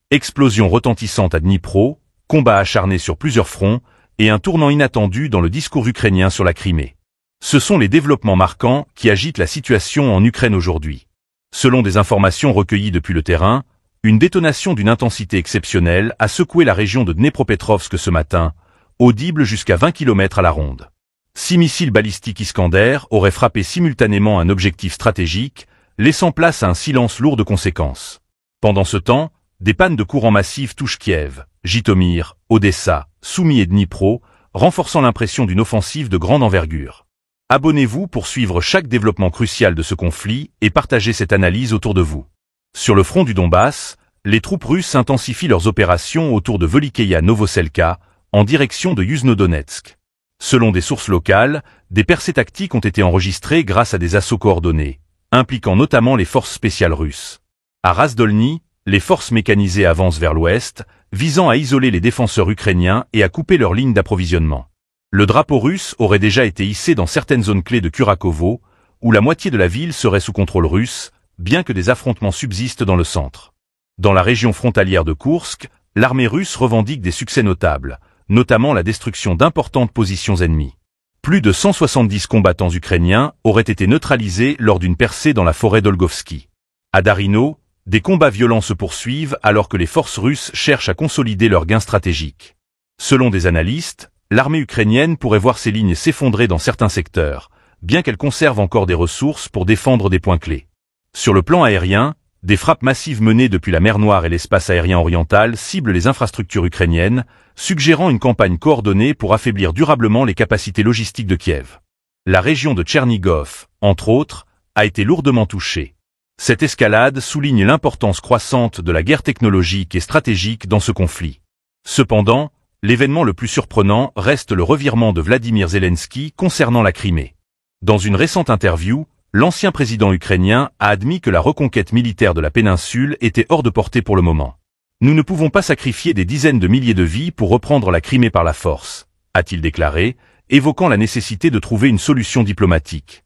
Explosion retentissante à Dnipro, combat acharné sur plusieurs fronts, et un tournant inattendu dans le discours ukrainien sur la Crimée. Ce sont les développements marquants qui agitent la situation en Ukraine aujourd'hui. Selon des informations recueillies depuis le terrain, une détonation d'une intensité exceptionnelle a secoué la région de Dnepropetrovsk ce matin, audible jusqu'à 20 km à la ronde. 6 missiles balistiques Iskander auraient frappé simultanément un objectif stratégique, laissant place à un silence lourd de conséquences. Pendant ce temps, des pannes de courant massives touchent Kiev, Jitomir, Odessa, Soumy et Dnipro, renforçant l'impression d'une offensive de grande envergure. Abonnez-vous pour suivre chaque développement crucial de ce conflit et partagez cette analyse autour de vous. Sur le front du Donbass, les troupes russes intensifient leurs opérations autour de Velikeïa Novoselka, en direction de Yuzhno-Donetsk. Selon des sources locales, des percées tactiques ont été enregistrées grâce à des assauts coordonnés, impliquant notamment les forces spéciales russes. À Razdolny, les forces mécanisées avancent vers l'ouest, visant à isoler les défenseurs ukrainiens et à couper leurs lignes d'approvisionnement. Le drapeau russe aurait déjà été hissé dans certaines zones clés de Kurakovo, où la moitié de la ville serait sous contrôle russe, bien que des affrontements subsistent dans le centre. Dans la région frontalière de Koursk, l'armée russe revendique des succès notables, notamment la destruction d'importantes positions ennemies. Plus de 170 combattants ukrainiens auraient été neutralisés lors d'une percée dans la forêt d'Olgovski. À Darino, des combats violents se poursuivent alors que les forces russes cherchent à consolider leurs gains stratégiques. Selon des analystes, l'armée ukrainienne pourrait voir ses lignes s'effondrer dans certains secteurs, bien qu'elle conserve encore des ressources pour défendre des points clés. Sur le plan aérien, des frappes massives menées depuis la mer Noire et l'espace aérien oriental ciblent les infrastructures ukrainiennes, suggérant une campagne coordonnée pour affaiblir durablement les capacités logistiques de Kiev. La région de Tchernigov, entre autres, a été lourdement touchée. Cette escalade souligne l'importance croissante de la guerre technologique et stratégique dans ce conflit. Cependant, l'événement le plus surprenant reste le revirement de Vladimir Zelensky concernant la Crimée. Dans une récente interview, l'ancien président ukrainien a admis que la reconquête militaire de la péninsule était hors de portée pour le moment. « Nous ne pouvons pas sacrifier des dizaines de milliers de vies pour reprendre la Crimée par la force », a-t-il déclaré, évoquant la nécessité de trouver une solution diplomatique.